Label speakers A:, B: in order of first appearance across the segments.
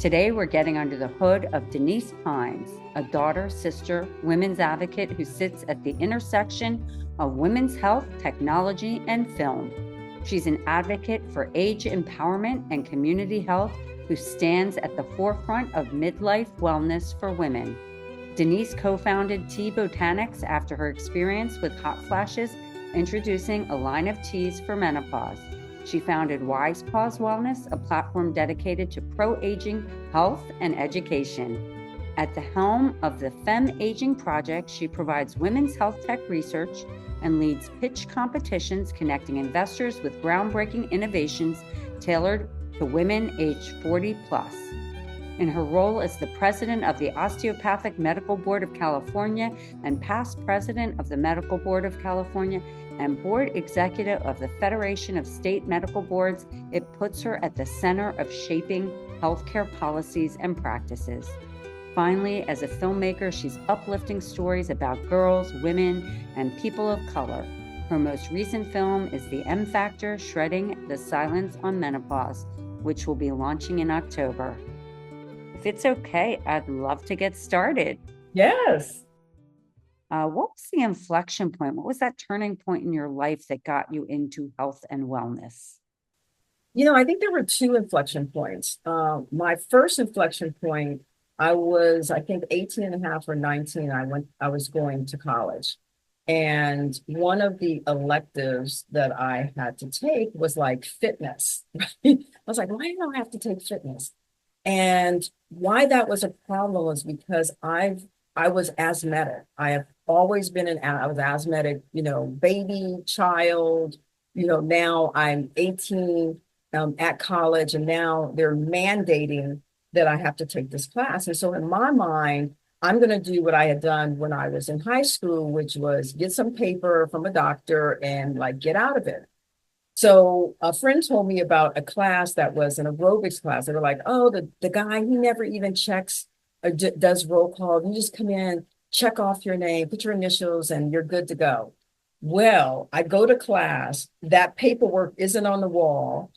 A: Today, we're getting under the hood of Denise Pines, a daughter, sister, women's advocate who sits at the intersection of women's health, technology, and film. She's an advocate for age empowerment and community health who stands at the forefront of midlife wellness for women. Denise co-founded Tea Botanics after her experience with hot flashes, introducing a line of teas for menopause. She founded WisePause Wellness, a platform dedicated to pro-aging health and education. At the helm of the FemAging Project, she provides women's health tech research and leads pitch competitions connecting investors with groundbreaking innovations tailored to women aged 40 plus. In her role as the president of the Osteopathic Medical Board of California and past president of the Medical Board of California and board executive of the Federation of State Medical Boards, it puts her at the center of shaping healthcare policies and practices. Finally, as a filmmaker, she's uplifting stories about girls, women, and people of color. Her most recent film is The M Factor: Shredding the Silence on Menopause, which will be launching in October. If it's okay, I'd love to get started.
B: Yes.
A: What was the inflection point? What was that turning point in your life that got you into health and wellness?
B: I think there were two inflection points. My first inflection point, I think 18 and a half or 19, I was going to college. And one of the electives that I had to take was like fitness. Right? I was like, why do I have to take fitness? And why that was a problem was because I was asthmatic. I have always been I was asthmatic, baby, child, now I'm 18 at college, and now they're mandating that I have to take this class. And so in my mind, I'm going to do what I had done when I was in high school, which was get some paper from a doctor and like get out of it. So a friend told me about a class that was an aerobics class. They were like, oh, the guy, he never even checks or does roll call. You just come in, check off your name, put your initials, and you're good to go. Well, I go to class, that paperwork isn't on the wall.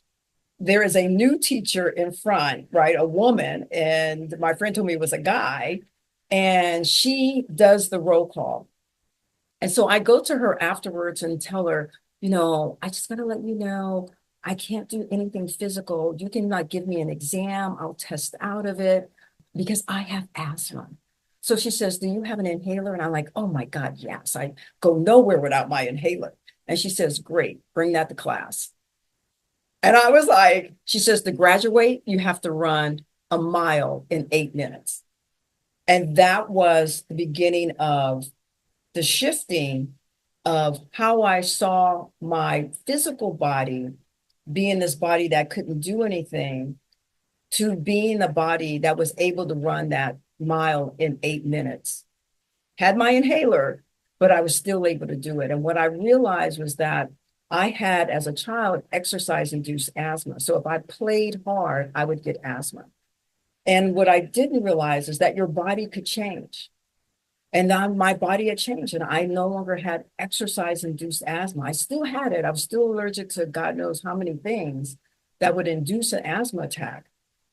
B: There is a new teacher in front, right? A woman. And my friend told me it was a guy. And she does the roll call. And so I go to her afterwards and tell her, I just got to let you know, I can't do anything physical. You can like give me an exam. I'll test out of it because I have asthma. So she says, do you have an inhaler? And I'm like, oh my God, yes. I go nowhere without my inhaler. And she says, great, bring that to class. And I was like, she says, to graduate, you have to run a mile in 8 minutes. And that was the beginning of the shifting of how I saw my physical body being this body that couldn't do anything to being a body that was able to run that mile in 8 minutes. Had my inhaler, but I was still able to do it. And what I realized was that I had, as a child, exercise-induced asthma. So if I played hard, I would get asthma. And what I didn't realize is that your body could change. And my body had changed, and I no longer had exercise-induced asthma. I still had it. I was still allergic to God knows how many things that would induce an asthma attack.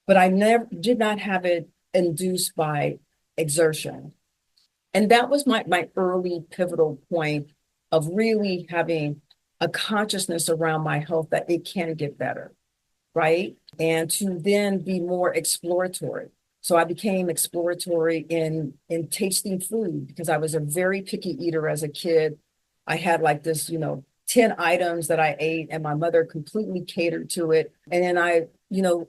B: But I did not have it induced by exertion. And that was my early pivotal point of really having a consciousness around my health that it can get better, right? And to then be more exploratory. So I became exploratory in tasting food because I was a very picky eater as a kid. I had like this, 10 items that I ate, and my mother completely catered to it. And then I,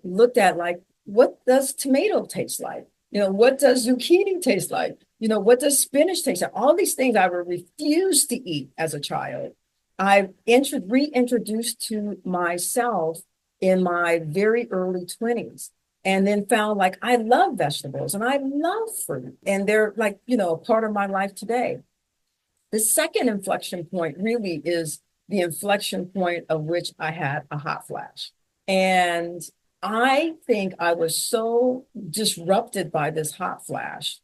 B: looked at like, what does tomato taste like? What does zucchini taste like? What does spinach taste like? All these things I would refuse to eat as a child. I reintroduced to myself in my very early 20s. And then found like I love vegetables and I love fruit. And they're like, a part of my life today. The second inflection point really is the inflection point of which I had a hot flash. And I think I was so disrupted by this hot flash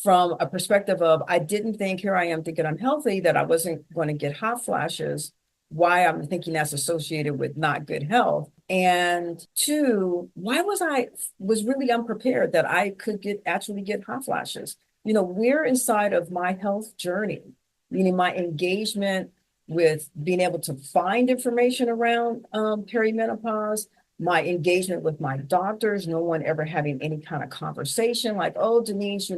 B: from a perspective of I didn't think, here I am thinking I'm healthy, that I wasn't going to get hot flashes. Why I'm thinking that's associated with not good health. And two, why was really unprepared that I could actually get hot flashes. We're inside of my health journey, meaning my engagement with being able to find information around perimenopause, my engagement with my doctors, no one ever having any kind of conversation like, oh, Denise,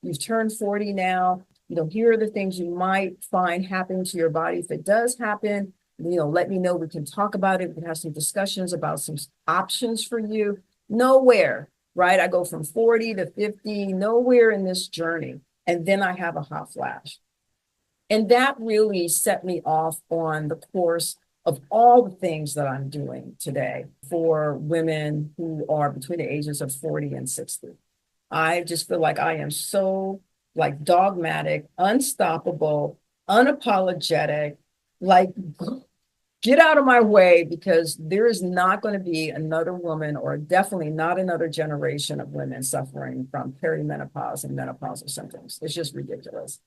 B: you've turned 40 now. Here are the things you might find happening to your body if it does happen. Let me know. We can talk about it. We can have some discussions about some options for you. Nowhere, right? I go from 40 to 50, nowhere in this journey. And then I have a hot flash. And that really set me off on the course of all the things that I'm doing today for women who are between the ages of 40 and 60. I just feel like I am so like dogmatic, unstoppable, unapologetic, like get out of my way because there is not going to be another woman or definitely not another generation of women suffering from perimenopause and menopausal symptoms. It's just ridiculous.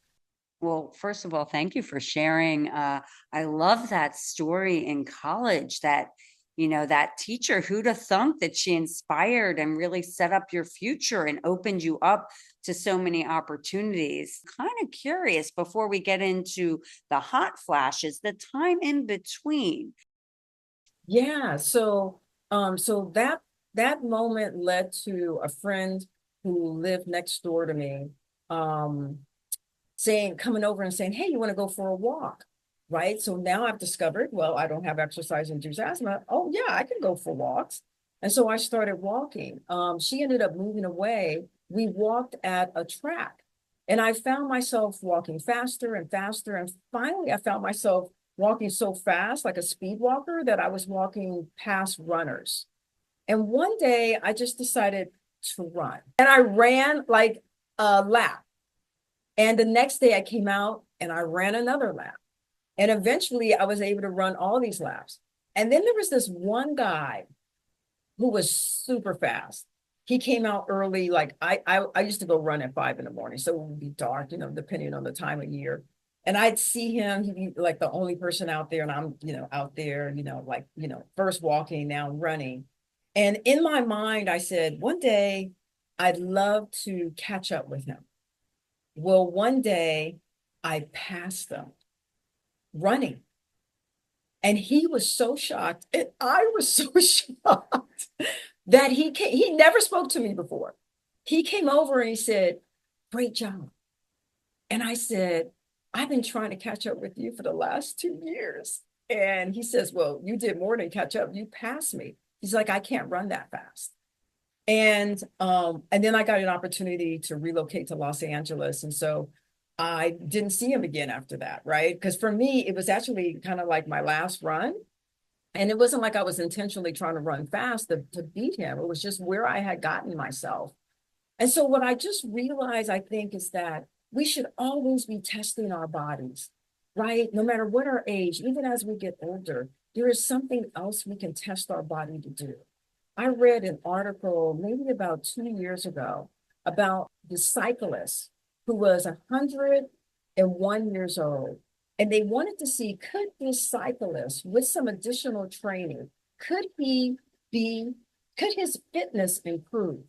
A: Well, first of all, thank you for sharing. I love that story in college that, that teacher, who'd have thunk that she inspired and really set up your future and opened you up to so many opportunities. Kind of curious before we get into the hot flashes, the time in between.
B: Yeah, so that moment led to a friend who lived next door to me, um, coming over and saying, hey, you want to go for a walk? Right. So now I've discovered, well, I don't have exercise-induced asthma. Oh, yeah, I can go for walks. And so I started walking. She ended up moving away. We walked at a track, and I found myself walking faster and faster. And finally, I found myself walking so fast, like a speed walker, that I was walking past runners. And one day I just decided to run, and I ran like a lap. And the next day I came out and I ran another lap. And eventually I was able to run all these laps. And then there was this one guy who was super fast. He came out early. Like I used to go run at 5 in the morning. So it would be dark, depending on the time of year. And I'd see him, he'd be like the only person out there. And I'm, out there, like, first walking, now running. And in my mind, I said, one day I'd love to catch up with him. Well, one day I passed them running, and he was so shocked, and I was so shocked that he never spoke to me before. He came over and he said, great job. And I said, I've been trying to catch up with you for the last 2 years. And he says, well, you did more than catch up. You passed me. He's like, I can't run that fast. And then I got an opportunity to relocate to Los Angeles. And so I didn't see him again after that, right? Because for me, it was actually kind of like my last run. And it wasn't like I was intentionally trying to run fast to beat him. It was just where I had gotten myself. And so what I just realized, I think, is that we should always be testing our bodies, right? No matter what our age, even as we get older, there is something else we can test our body to do. I read an article maybe about 2 years ago about the cyclist who was 101 years old. And they wanted to see, could this cyclist, with some additional training, could he be, could his fitness improve?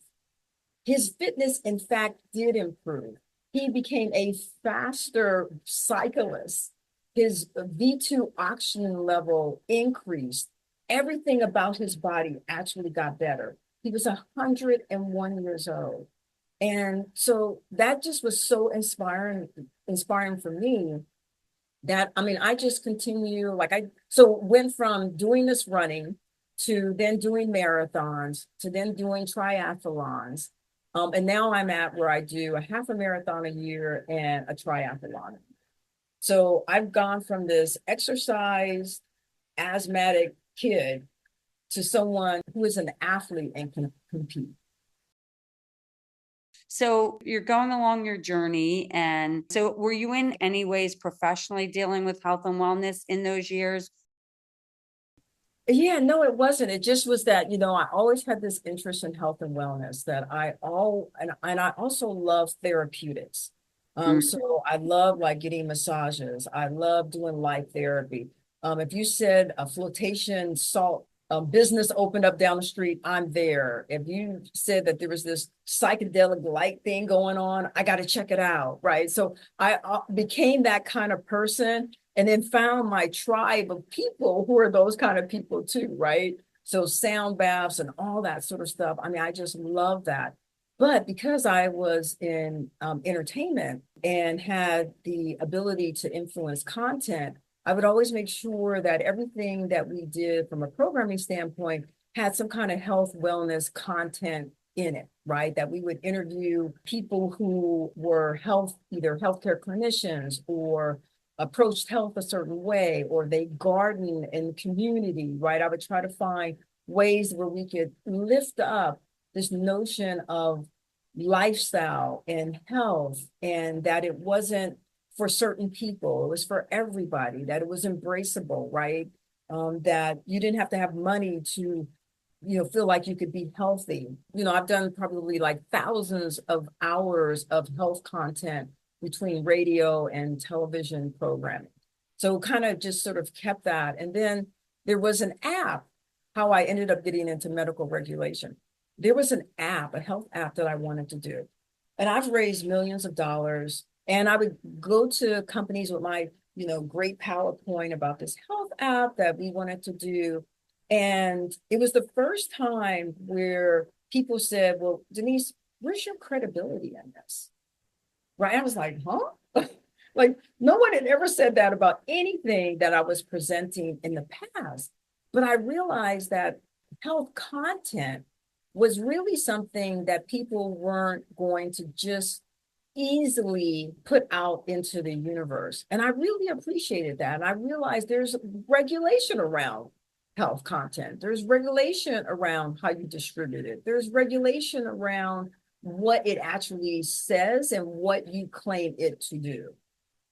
B: His fitness, in fact, did improve. He became a faster cyclist. His V2 oxygen level increased. Everything about his body actually got better. He was 101 years old. And so that just was so inspiring for me that, I mean, I just continue, so went from doing this running to then doing marathons to then doing triathlons. And now I'm at where I do a half a marathon a year and a triathlon. So I've gone from this exercise asthmatic kid to someone who is an athlete and can compete.
A: So you're going along your journey. And so were you in any ways professionally dealing with health and wellness in those years?
B: Yeah, no, it wasn't. It just was that, I always had this interest in health and wellness that and I also love therapeutics.
A: Mm.
B: So I love like getting massages. I love doing light therapy. If you said a flotation salt business opened up down the street, I'm there. If you said that there was this psychedelic light thing going on, I got to check it out, right? So I became that kind of person, and then found my tribe of people who are those kind of people too, right? So sound baths and all that sort of stuff. I mean, I just love that. But because I was in entertainment and had the ability to influence content, I would always make sure that everything that we did from a programming standpoint had some kind of health wellness content in it, right? That we would interview people who were either healthcare clinicians or approached health a certain way, or they garden in the community, right? I would try to find ways where we could lift up this notion of lifestyle and health, and that it wasn't for certain people, it was for everybody, that it was embraceable, right? That you didn't have to have money to, feel like you could be healthy. I've done probably like thousands of hours of health content between radio and television programming. So kind of just sort of kept that. And then there was an app, how I ended up getting into medical regulation. There was an app, a health app that I wanted to do. And I've raised millions of dollars. And I would go to companies with my, great PowerPoint about this health app that we wanted to do. And it was the first time where people said, well, Denise, where's your credibility in this? Right? I was like, huh? Like, no one had ever said that about anything that I was presenting in the past. But I realized that health content was really something that people weren't going to just easily put out into the universe. And I really appreciated that. And I realized there's regulation around health content. There's regulation around how you distribute it. There's regulation around what it actually says and what you claim it to do.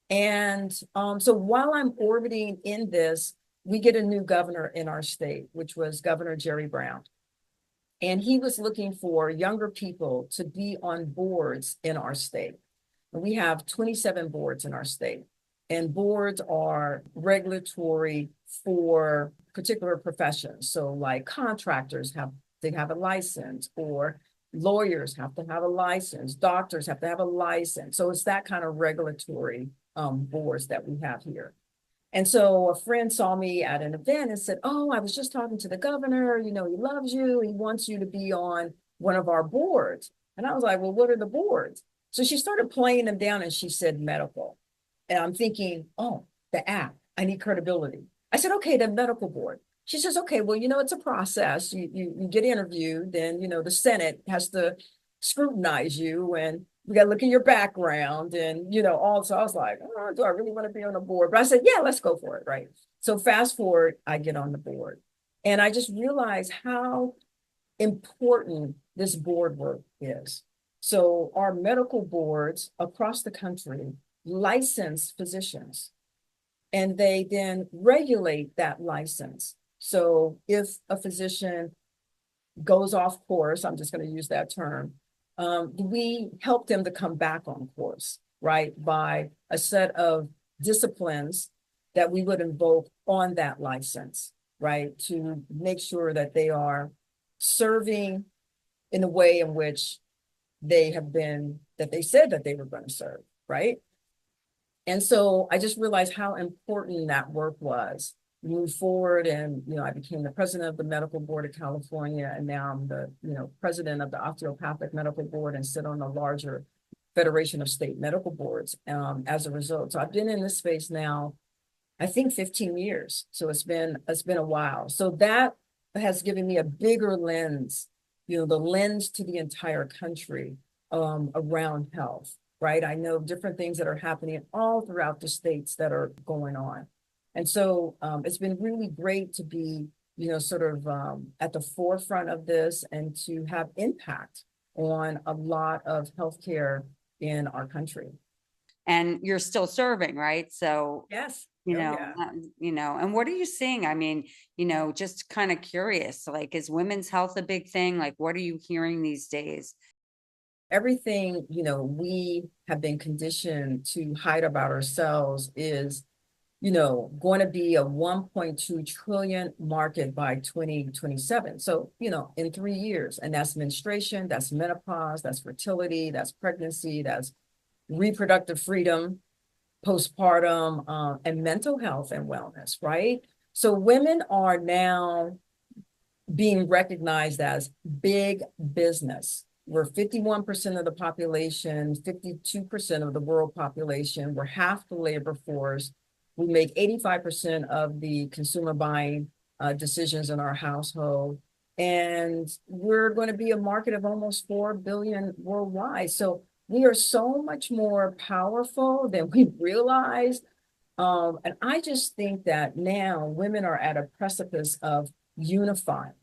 B: And so while I'm orbiting in this, we get a new governor in our state, which was Governor Jerry Brown. And he was looking for younger people to be on boards in our state. And we have 27 boards in our state. And boards are regulatory for particular professions. So like contractors they have a license, or lawyers have to have a license, doctors have to have a license. So it's that kind of regulatory boards that we have here. And so a friend saw me at an event and said, oh, I was just talking to the governor, he loves you, he wants you to be on one of our boards. And I was like, well, what are the boards? So she started playing them down and she said medical. And I'm thinking, oh, the app, I need credibility. I said, okay, the medical board. She says, okay, well, it's a process. You get interviewed, then, the Senate has to scrutinize you, and we got to look at your background and, also I was like, oh, do I really want to be on a board? But I said, yeah, let's go for it. Right. So fast forward, I get on the board, and I just realized how important this board work is. So our medical boards across the country license physicians, and they then regulate that license. So if a physician goes off course, I'm just going to use that term, we help them to come back on course, right? By a set of disciplines that we would invoke on that license, right? To make sure that they are serving in the way in which that they said that they were going to serve, right? And so I just realized how important that work was. Move forward, and I became the president of the Medical Board of California, and now I'm the president of the Osteopathic Medical Board, and sit on the larger Federation of State Medical Boards as a result. So I've been in this space now, I think 15 years. So it's been a while. So that has given me a bigger lens, the lens to the entire country around health, right? I know different things that are happening all throughout the states that are going on. And so it's been really great to be, sort of at the forefront of this, and to have impact on a lot of healthcare in our country.
A: And you're still serving, right? So,
B: yes.
A: And what are you seeing? I mean, just kind of curious, like, is women's health a big thing? Like, what are you hearing these days?
B: Everything, we have been conditioned to hide about ourselves is going to be a 1.2 trillion market by 2027. So, in 3 years, and that's menstruation, that's menopause, that's fertility, that's pregnancy, that's reproductive freedom, postpartum, and mental health and wellness, right? So women are now being recognized as big business. We're 51% of the population, 52% of the world population. We're half the labor force. We make 85% of the consumer buying decisions in our household. And we're going to be a market of almost 4 billion worldwide. So we are so much more powerful than we realized. And I just think that now women are at a precipice of unifying,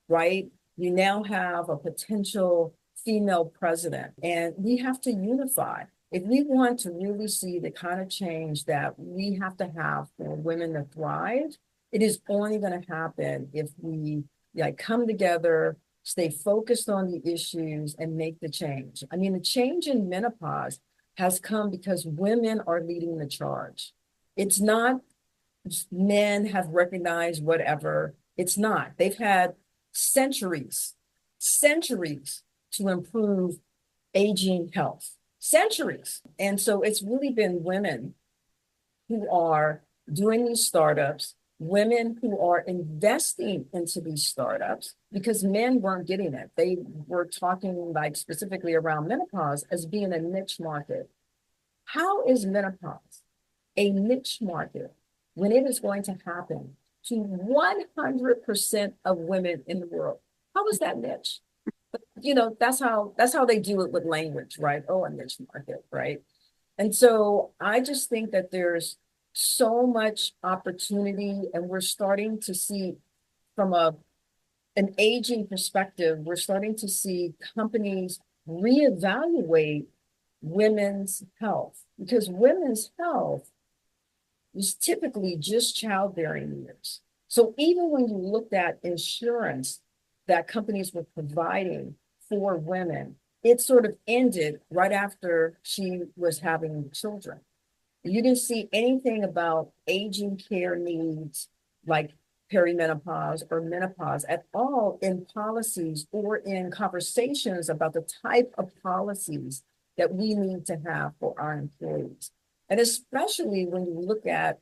B: right? You now have a potential female president, and we have to unify. If we want to really see the kind of change that we have to have for women to thrive, it is only going to happen if we come together, stay focused on the issues, and make the change. I mean, the change in menopause has come because women are leading the charge. It's not men have recognized whatever. It's not. They've had centuries to improve aging health, centuries. And so it's really been women who are doing these startups, women who are investing into these startups because men weren't getting it. They were talking like specifically around menopause as being a niche market. How is menopause a niche market when it is going to happen to 100% of women in the world? How is that niche? But, that's how they do it with language, right? Oh, a niche market, right? And so I just think that there's so much opportunity, and we're starting to see from an aging perspective, we're starting to see companies reevaluate women's health because women's health is typically just childbearing years. So even when you looked at insurance that companies were providing for women, it sort of ended right after she was having children. You didn't see anything about aging care needs like perimenopause or menopause at all in policies or in conversations about the type of policies that we need to have for our employees. And especially when you look at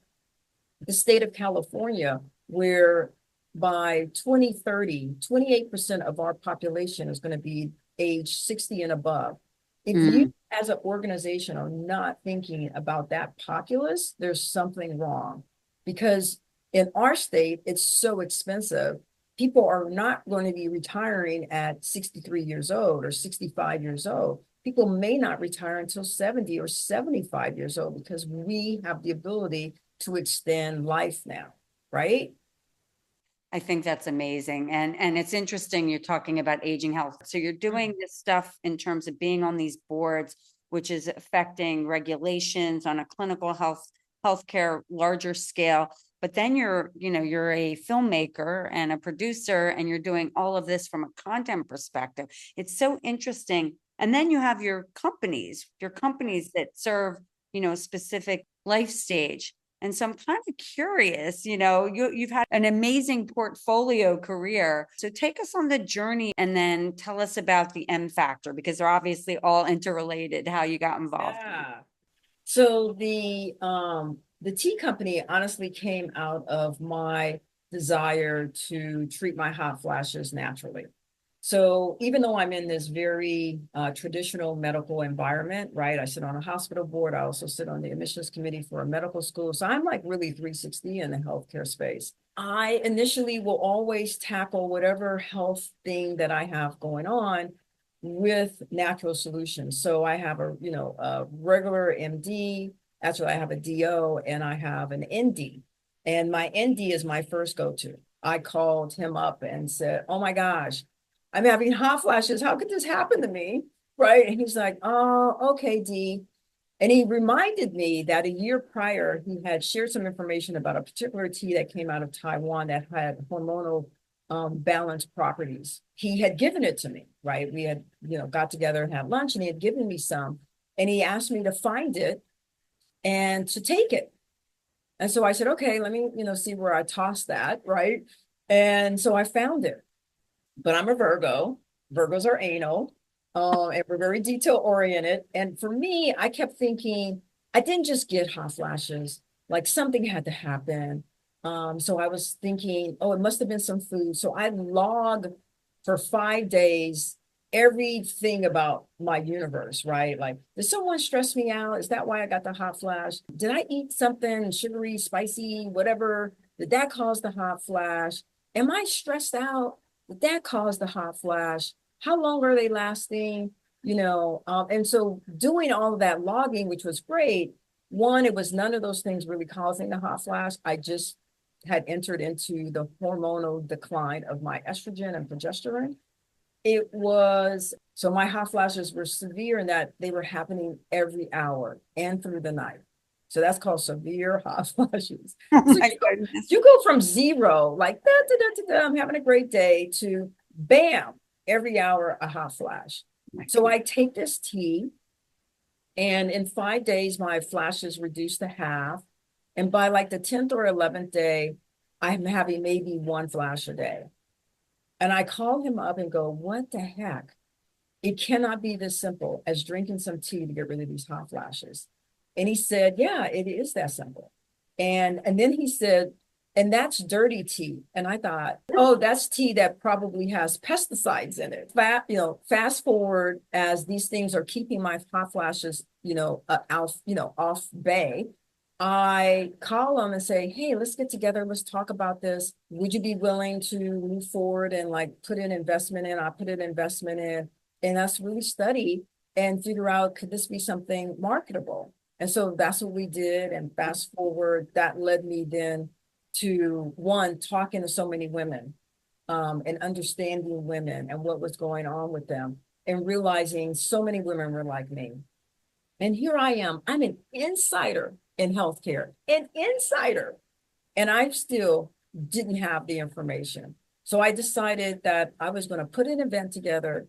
B: the state of California, where by 2030, 28% of our population is going to be age 60 and above. If you as an organization are not thinking about that populace, there's something wrong. Because in our state, it's so expensive. People are not going to be retiring at 63 years old or 65 years old. People may not retire until 70 or 75 years old because we have the ability to extend life now, right?
A: I think that's amazing. And it's interesting you're talking about aging health. So you're doing this stuff in terms of being on these boards, which is affecting regulations on a clinical healthcare larger scale. But then you're a filmmaker and a producer, and you're doing all of this from a content perspective. It's so interesting. And then you have your companies that serve, a specific life stage. And so I'm kind of curious, you've had an amazing portfolio career. So take us on the journey and then tell us about the M factor, because they're obviously all interrelated, how you got involved.
B: Yeah. So the tea company honestly came out of my desire to treat my hot flashes naturally. So even though I'm in this very traditional medical environment, right? I sit on a hospital board. I also sit on the admissions committee for a medical school. So I'm like really 360 in the healthcare space. I initially will always tackle whatever health thing that I have going on with natural solutions. So I have a regular MD. Actually, I have a DO and I have an ND. And my ND is my first go-to. I called him up and said, "Oh my gosh, I'm having hot flashes. How could this happen to me?" Right? And he's like, "Oh, okay, D." And he reminded me that a year prior, he had shared some information about a particular tea that came out of Taiwan that had hormonal balance properties. He had given it to me, right? We had, got together and had lunch, and he had given me some. And he asked me to find it and to take it. And so I said, okay, let me, see where I toss that, right? And so I found it. But I'm a Virgo. Virgos are anal, and we're very detail oriented. And for me, I kept thinking, I didn't just get hot flashes, like something had to happen. So I was thinking, oh, it must have been some food. So I logged for 5 days everything about my universe, right? Like, did someone stress me out? Is that why I got the hot flash? Did I eat something sugary, spicy, whatever? Did that cause the hot flash? Am I stressed out? Did that cause the hot flash? How long are they lasting? And so doing all of that logging, which was great. One, it was none of those things really causing the hot flash. I just had entered into the hormonal decline of my estrogen and progesterone. It was, so my hot flashes were severe in that they were happening every hour and through the night. So that's called severe hot flashes.
A: Oh
B: So
A: my goodness.
B: you go from zero, like da, da, da, da, da, I'm having a great day, to bam, every hour a hot flash. So I take this tea, and in 5 days, my flashes reduced to half. And by like the 10th or 11th day, I'm having maybe one flash a day. And I call him up and go, what the heck? It cannot be this simple as drinking some tea to get rid of these hot flashes. And he said, yeah, it is that simple. And then he said, and that's dirty tea. And I thought, oh, that's tea that probably has pesticides in it. Fast forward as these things are keeping my hot flashes, off bay. I call them and say, hey, let's get together. Let's talk about this. Would you be willing to move forward and like put an investment in? I put an investment in, and us really study and figure out, could this be something marketable? And so that's what we did. And fast forward, that led me then to one, talking to so many women, and understanding women and what was going on with them, and realizing so many women were like me. And here I am, I'm an insider in healthcare, an insider, and I still didn't have the information. So I decided that I was going to put an event together,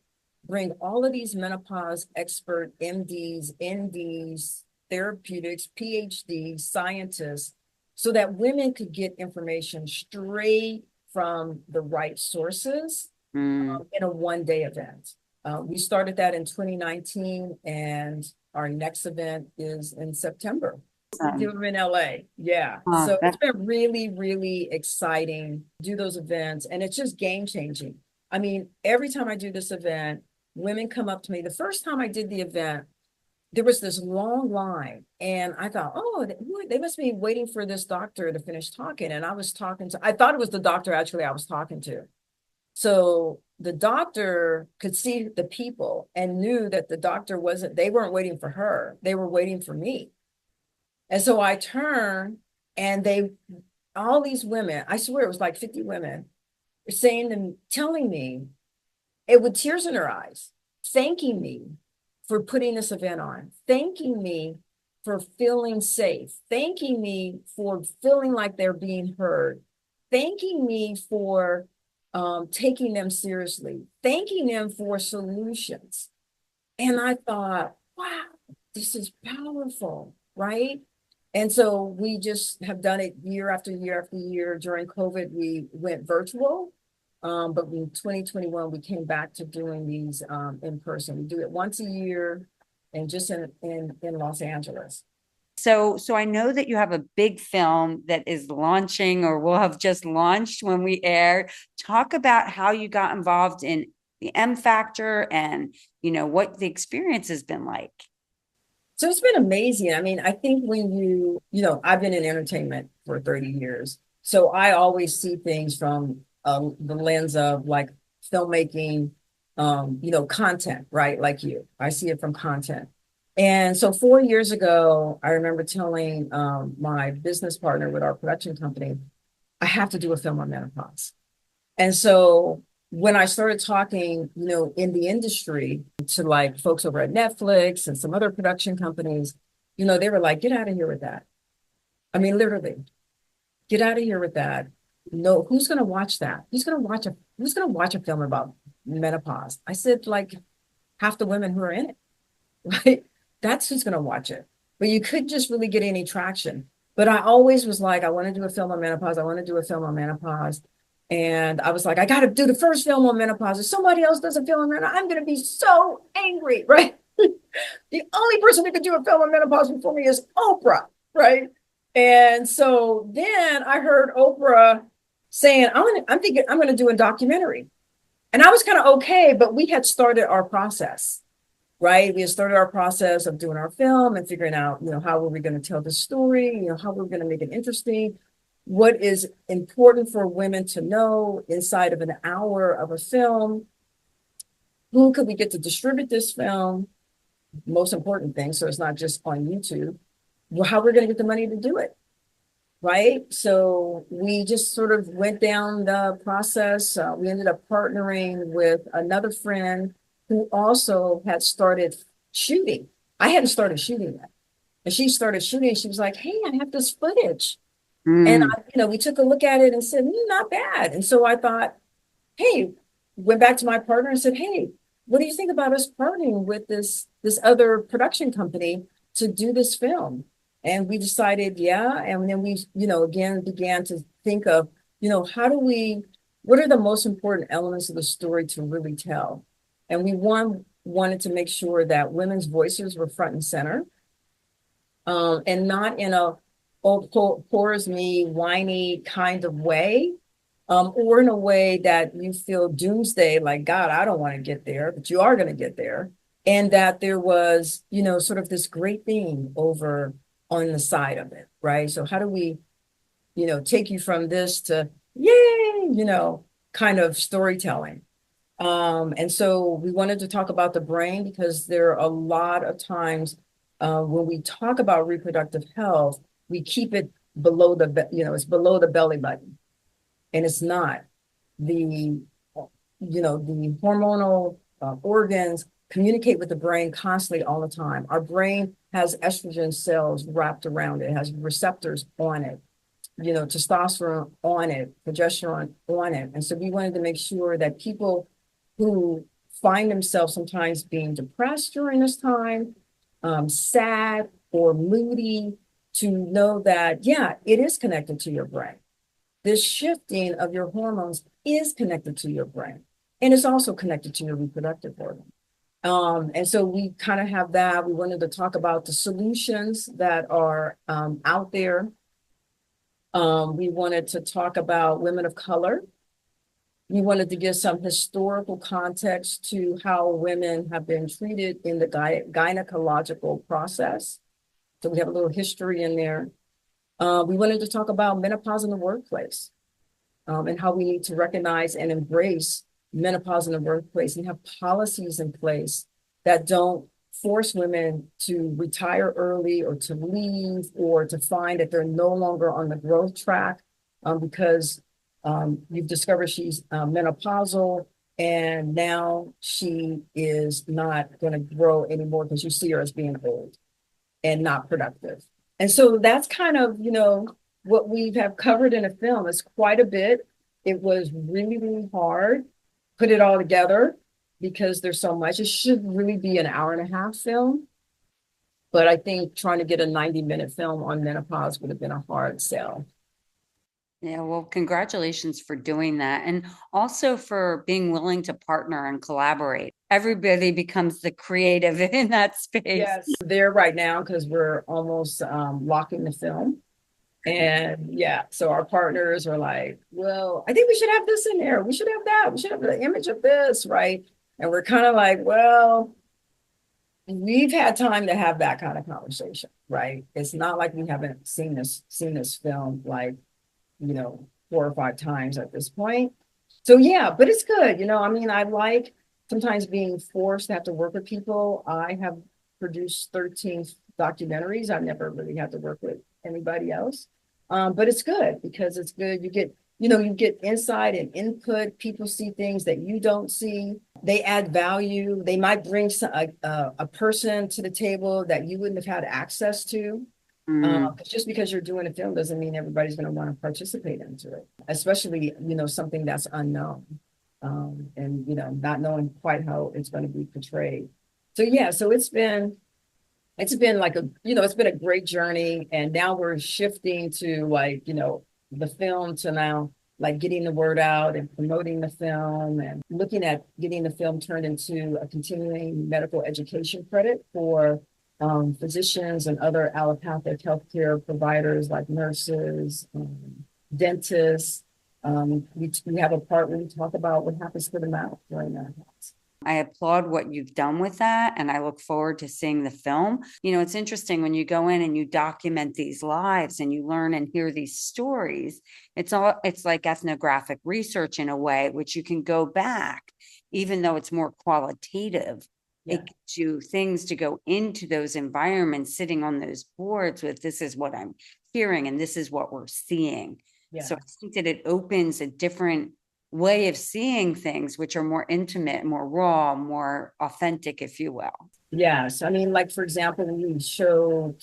B: bring all of these menopause expert MDs, NDs, therapeutics, PhDs, scientists, so that women could get information straight from the right sources, in a one-day event. We started that in 2019, and our next event is in September. We do them in LA. Yeah. So it's been really, really exciting to do those events. And it's just game changing. I mean, every time I do this event, women come up to me. The first time I did the event, there was this long line, and I thought, oh, they must be waiting for this doctor to finish talking. And I thought it was the doctor actually I was talking to. So the doctor could see the people and knew that they weren't waiting for her. They were waiting for me. And so I turned, and all these women, I swear it was like 50 women, were telling me it with tears in their eyes, thanking me for putting this event on, thanking me for feeling safe, thanking me for feeling like they're being heard, thanking me for taking them seriously, thanking them for solutions. And I thought, wow, this is powerful, right? And so we just have done it year after year after year. During COVID, we went virtual. But in 2021, we came back to doing these in person. We do it once a year, and just in Los Angeles.
A: So I know that you have a big film that is launching or will have just launched when we air. Talk about how you got involved in the M Factor, and what the experience has been like.
B: So it's been amazing. I mean, I think when I've been in entertainment for 30 years. So I always see things from the lens of like filmmaking, content, right? Like you, I see it from content. And so 4 years ago, I remember telling my business partner with our production company, I have to do a film on menopause. And so when I started talking, in the industry to like folks over at Netflix and some other production companies, they were like, get out of here with that. I mean, literally, get out of here with that. No, who's going to watch that? Who's going to watch a film about menopause? I said, like, half the women who are in it, right? That's who's going to watch it. But you couldn't just really get any traction. But I always was like, I want to do a film on menopause. I want to do a film on menopause. And I was like, I got to do the first film on menopause. If somebody else does a film on menopause, I'm going to be so angry, right? The only person who could do a film on menopause before me is Oprah, right? And so then I heard Oprah saying, I'm thinking I'm going to do a documentary. And I was kind of okay, but we had started our process, right? We had started our process of doing our film and figuring out, how were we going to tell the story, how we're going to make it interesting, what is important for women to know inside of an hour of a film, who could we get to distribute this film, most important thing, so it's not just on YouTube, well, how we're going to get the money to do it, right? So we just sort of went down the process. We ended up partnering with another friend who also had started shooting. I hadn't started shooting yet. And she started shooting. She was like, hey, I have this footage. And,
A: Mm.
B: we took a look at it and said, not bad. And so I thought, hey, went back to my partner and said, hey, what do you think about us partnering with this other production company to do this film? And we decided, yeah. And then we, again, began to think of, what are the most important elements of the story to really tell? And we wanted to make sure that women's voices were front and center, and not in a, oh, poor is me, whiny kind of way, or in a way that you feel doomsday, like, God, I don't want to get there, but you are going to get there. And that there was, sort of this great theme over on the side of it, right? So how do we, take you from this to, yay, kind of storytelling. And so we wanted to talk about the brain because there are a lot of times when we talk about reproductive health, we keep it below it's below the belly button, and it's not. The hormonal organs communicate with the brain constantly all the time. Our brain has estrogen cells wrapped around it, has receptors on it, testosterone on it, progesterone on it. And so we wanted to make sure that people who find themselves sometimes being depressed during this time, sad or moody, to know that, yeah, it is connected to your brain. This shifting of your hormones is connected to your brain, and it's also connected to your reproductive organ. And so we kind of have that. We wanted to talk about the solutions that are out there. We wanted to talk about women of color. We wanted to give some historical context to how women have been treated in the gynecological process. So we have a little history in there. We wanted to talk about menopause in the workplace, and how we need to recognize and embrace menopause in the workplace and have policies in place that don't force women to retire early or to leave or to find that they're no longer on the growth track, because you've discovered she's menopausal and now she is not going to grow anymore because you see her as being old and not productive. And so that's kind of, what we have covered in a film. Is quite a bit. It was really, really hard, put it all together because there's so much. It should really be an hour and a half film. But I think trying to get a 90-minute film on menopause would have been a hard sell.
A: Yeah, well, congratulations for doing that. And also for being willing to partner and collaborate. Everybody becomes the creative in that space.
B: Yes, there right now because we're almost locking the film. And yeah, so our partners are like, well, I think we should have this in there. We should have that. We should have the image of this, right? And we're kind of like, well, we've had time to have that kind of conversation, right? It's not like we haven't seen this film like, 4 or 5 times at this point. So yeah, but it's good. I mean, I like sometimes being forced to have to work with people. I have produced 13 documentaries. I've never really had to work with anybody else. But it's good because it's good. You get insight and input. People see things that you don't see. They add value. They might bring a person to the table that you wouldn't have had access to. Just because you're doing a film doesn't mean everybody's going to want to participate into it, especially, something that's unknown, and, not knowing quite how it's going to be portrayed. So, yeah, so it's been It's been like it's been a great journey. And now we're shifting to like, the film to now like getting the word out and promoting the film and looking at getting the film turned into a continuing medical education credit for physicians and other allopathic healthcare providers like nurses, dentists. We have a part where we talk about what happens to the mouth during that.
A: I applaud what you've done with that, and I look forward to seeing the film. It's interesting when you go in and you document these lives and you learn and hear these stories. It's like ethnographic research in a way, which you can go back, even though it's more qualitative.
B: Yeah.
A: It gives you things to go into those environments, sitting on those boards with this is what I'm hearing and this is what we're seeing.
B: Yeah.
A: So I think that it opens a different way of seeing things, which are more intimate, more raw, more authentic, if you will.
B: Yes. I mean, like, for example, we show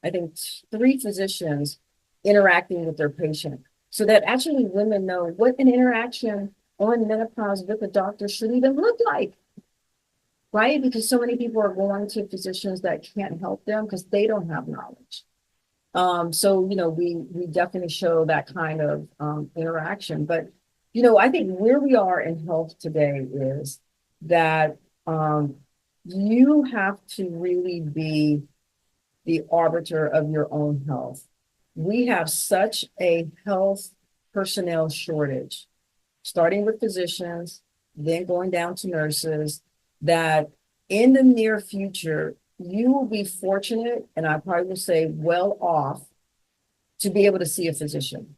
B: I think three physicians interacting with their patient so that actually women know what an interaction on menopause with a doctor should even look like, right? Because so many people are going to physicians that can't help them because they don't have knowledge. So, we definitely show that kind of interaction. But, I think where we are in health today is that you have to really be the arbiter of your own health. We have such a health personnel shortage, starting with physicians, then going down to nurses, that in the near future, you will be fortunate, and I probably will say well off, to be able to see a physician.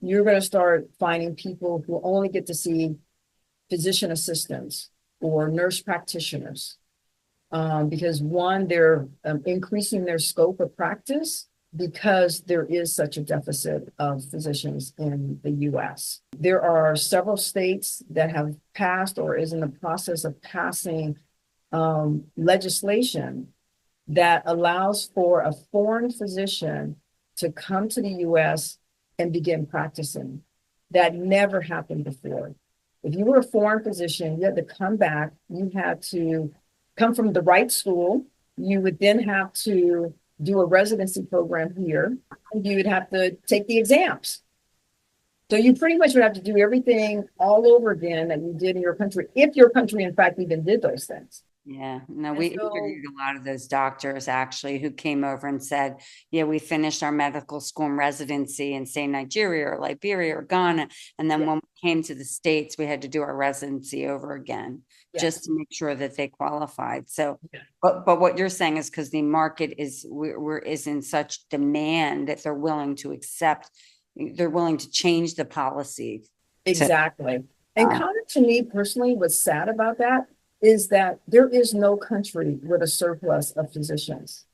B: You're going to start finding people who only get to see physician assistants or nurse practitioners because one, they're increasing their scope of practice because there is such a deficit of physicians in the US. There are several states that have passed or is in the process of passing legislation that allows for a foreign physician to come to the US and begin practicing. That never happened before. If you were a foreign physician, you had to come back, you had to come from the right school, you would then have to do a residency program here, and you would have to take the exams. So you pretty much would have to do everything all over again that you did in your country, if your country, in fact, even did those things.
A: Yeah, no, we interviewed a lot of those doctors actually who came over and said, yeah, we finished our medical school and residency in, say, Nigeria or Liberia or Ghana. And then when we came to the States, we had to do our residency over again just to make sure that they qualified. So, but what you're saying is because the market is in such demand that they're willing to accept, they're willing to change the policy.
B: Exactly. And kind of to me personally, what's sad about that is that there is no country with a surplus of physicians.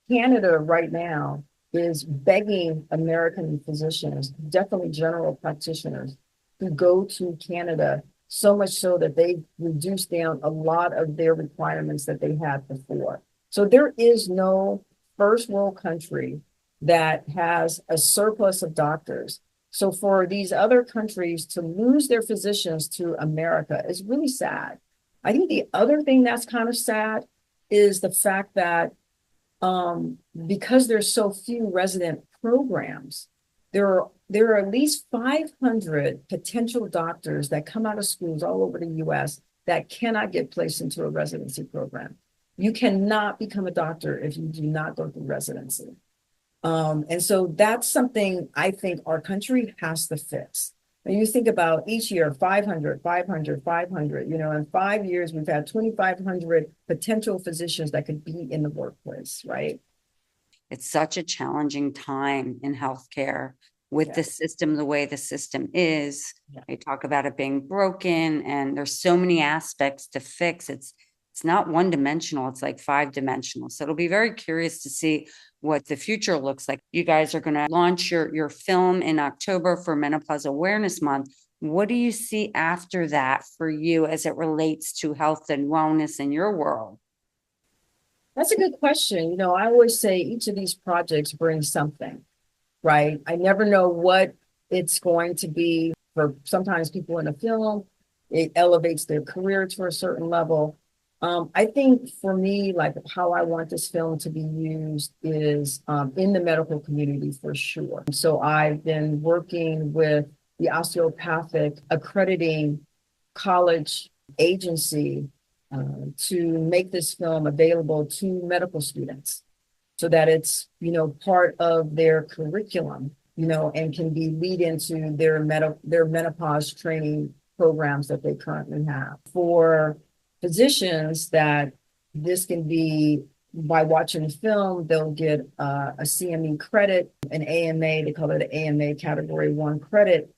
B: Canada right now is begging American physicians, definitely general practitioners, to go to Canada, so much so that they reduced down a lot of their requirements that they had before. So there is no first world country that has a surplus of doctors. So for these other countries to lose their physicians to America is really sad. I think the other thing that's kind of sad is the fact that because there's so few resident programs, there are at least 500 potential doctors that come out of schools all over the US that cannot get placed into a residency program. You cannot become a doctor if you do not go through residency. And so that's something I think our country has to fix. When you think about each year, 500, 500, 500, in 5 years, we've had 2,500 potential physicians that could be in the workplace, right?
A: It's such a challenging time in healthcare with the system, the way the system is. They talk about it being broken and there's so many aspects to fix. It's not one dimensional, it's like 5-dimensional. So it'll be very curious to see what the future looks like. You guys are going to launch your film in October for Menopause Awareness Month. What do you see after that for you as it relates to health and wellness in your world?
B: That's a good question. I always say each of these projects brings something, right? I never know what it's going to be. For sometimes people in a film, it elevates their career to a certain level. I think for me, like how I want this film to be used is in the medical community for sure. So I've been working with the Osteopathic accrediting college agency to make this film available to medical students so that it's, part of their curriculum, and can be lead into their menopause training programs that they currently have. For physicians that this can be by watching the film, they'll get a CME credit, an AMA, they call it an AMA Category 1 credit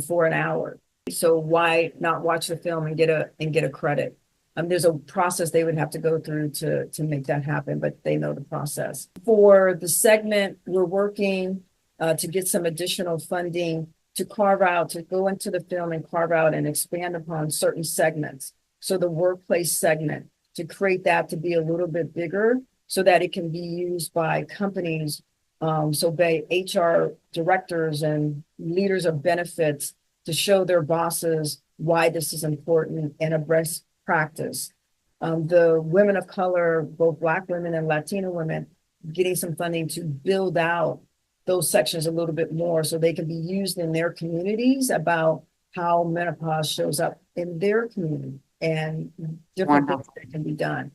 B: for an hour. So why not watch the film and get a credit? There's a process they would have to go through to make that happen, but they know the process. For the segment, we're working to get some additional funding to go into the film and carve out and expand upon certain segments. So the workplace segment, to create that to be a little bit bigger so that it can be used by companies, so by HR directors and leaders of benefits to show their bosses why this is important and a best practice. The women of color, both Black women and Latina women, getting some funding to build out those sections a little bit more so they can be used in their communities about how menopause shows up in their community and different things that can be done.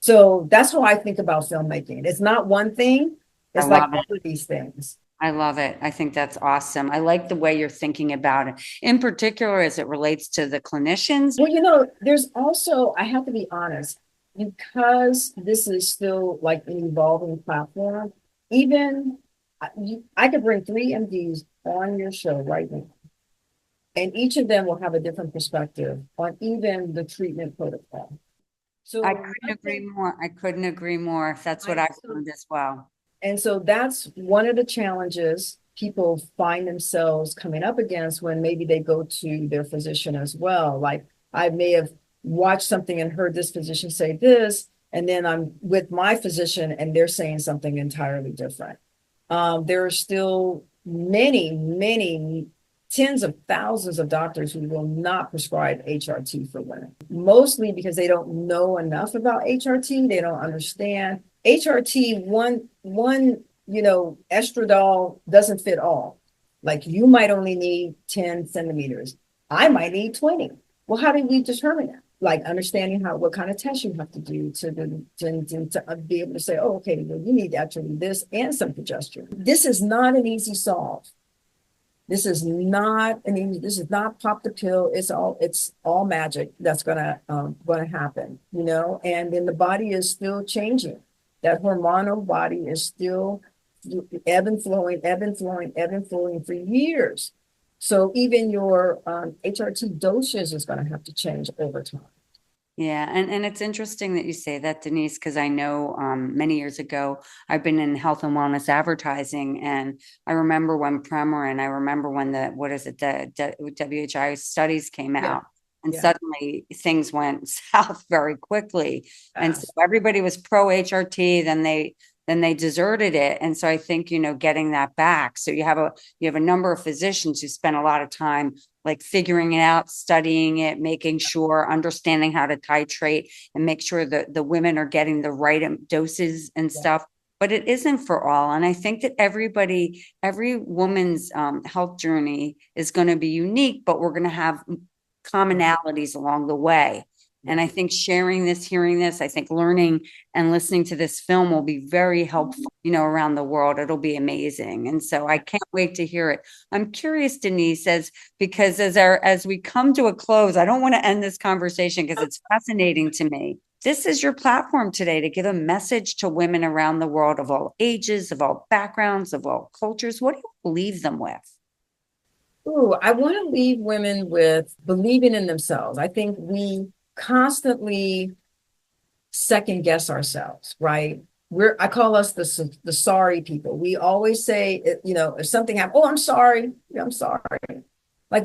B: So that's how I think about filmmaking. It's not one thing,
A: I
B: it's like
A: love
B: all
A: it.
B: of these things.
A: I love it. I think that's awesome. I like the way you're thinking about it, in particular as it relates to the clinicians.
B: Well, there's also, I have to be honest, because this is still like an evolving platform, even I could bring three MDs on your show right now, and each of them will have a different perspective on even the treatment protocol.
A: I
B: So
A: couldn't
B: one
A: agree
B: thing,
A: more. I couldn't agree more. That's what
B: right?
A: I
B: So
A: found as well.
B: And so that's one of the challenges people find themselves coming up against when maybe they go to their physician as well. Like I may have watched something and heard this physician say this, and then I'm with my physician and they're saying something entirely different. There are still many, many tens of thousands of doctors who will not prescribe HRT for women, mostly because they don't know enough about HRT. They don't understand. HRT, one, estradiol doesn't fit all. Like you might only need 10 centimeters. I might need 20. Well, how do we determine that? Like understanding what kind of tests you have to do to be able to say, oh, okay, well, you need actually this and some progesterone. This is not an easy solve. This is not pop the pill. It's all magic that's gonna happen, and then the body is still changing. That hormonal body is still ebb and flowing, ebb and flowing, ebb and flowing for years. So even your HRT dosage is going to have to change over time.
A: Yeah, and it's interesting that you say that, Denise, because I know many years ago I've been in health and wellness advertising, and I remember when Premarin, I remember when the WHI studies came
B: Yeah,
A: out, and
B: yeah,
A: suddenly things went south very quickly, and so
B: fast.
A: everybody was pro HRT, then they deserted it, and so I think getting that back. So you have a number of physicians who spend a lot of time like figuring it out, studying it, making sure, understanding how to titrate and make sure that the women are getting the right doses and
B: Yeah,
A: stuff. But it isn't for all. And I think that every woman's health journey is going to be unique, but we're going to have commonalities along the way.
B: yeah.
A: And I think sharing this, hearing this, I think learning and listening to this film will be very helpful, around the world. It'll be amazing. And so I can't wait to hear it. I'm curious, Denise, because as we come to a close, I don't want to end this conversation because it's fascinating to me. This is your platform today to give a message to women around the world of all ages, of all backgrounds, of all cultures. What do you leave them with?
B: Ooh, I want to leave women with believing in themselves. I think we constantly second guess ourselves, right? I call us the sorry people. We always say, if something happens, oh, I'm sorry. Yeah, I'm sorry. Like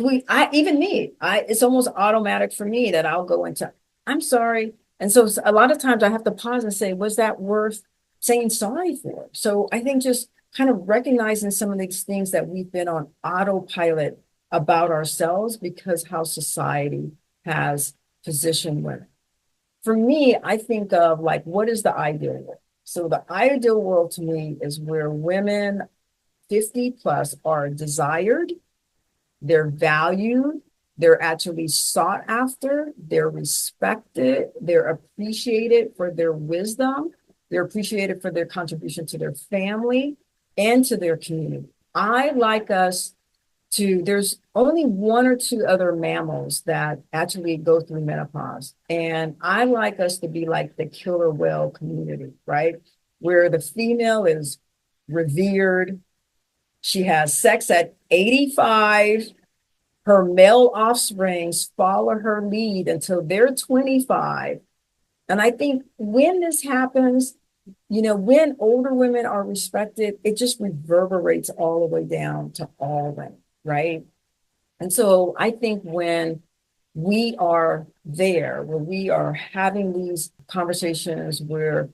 B: even me, it's almost automatic for me that I'll go into, I'm sorry. And so a lot of times I have to pause and say, was that worth saying sorry for? So I think just kind of recognizing some of these things that we've been on autopilot about ourselves because how society has positioned women. for me, I think of like, what is the ideal world? So the ideal world to me is where women 50 plus are desired, they're valued, they're actually sought after, they're respected, they're appreciated for their wisdom, they're appreciated for their contribution to their family and to their community. I like us to, there's only one or two other mammals that actually go through menopause. And I like us to be like the killer whale community, right? Where the female is revered. She has sex at 85. Her male offsprings follow her lead until they're 25. And I think when this happens, when older women are respected, it just reverberates all the way down to all women, right? And so I think when we are there, where we are having these conversations where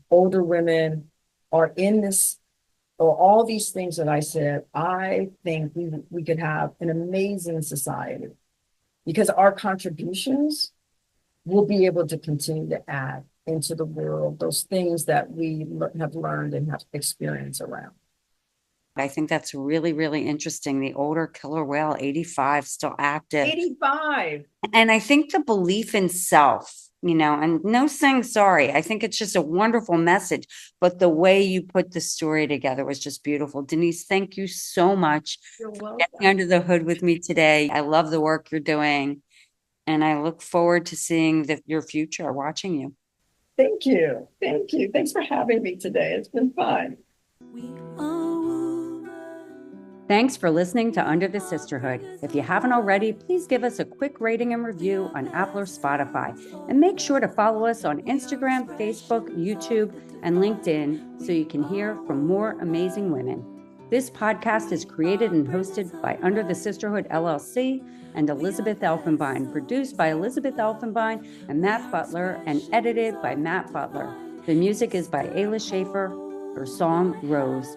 B: older women are in this, or all these things that I said, I think we could have an amazing society because our contributions will be able to continue to add into the world those things that we have learned and have experience around.
A: I think that's really, really interesting. The older killer whale, 85, still active.
B: 85.
A: And I think the belief in self, and no saying sorry. I think it's just a wonderful message. But the way you put the story together was just beautiful. Denise, thank you so much
B: You're
A: for
B: welcome.
A: getting under the hood with me today. I love the work you're doing. And I look forward to seeing your future, watching you.
B: Thank you. Thank you. Thanks for having me today. It's been fun.
A: Thanks for listening to Under the Sisterhood. If you haven't already, please give us a quick rating and review on Apple or Spotify. And make sure to follow us on Instagram, Facebook, YouTube, and LinkedIn so you can hear from more amazing women. This podcast is created and hosted by Under the Sisterhood LLC and Elizabeth Elfenbein, produced by Elizabeth Elfenbein and Matt Butler, and edited by Matt Butler. The music is by Ayla Schaefer. Her song, Rose.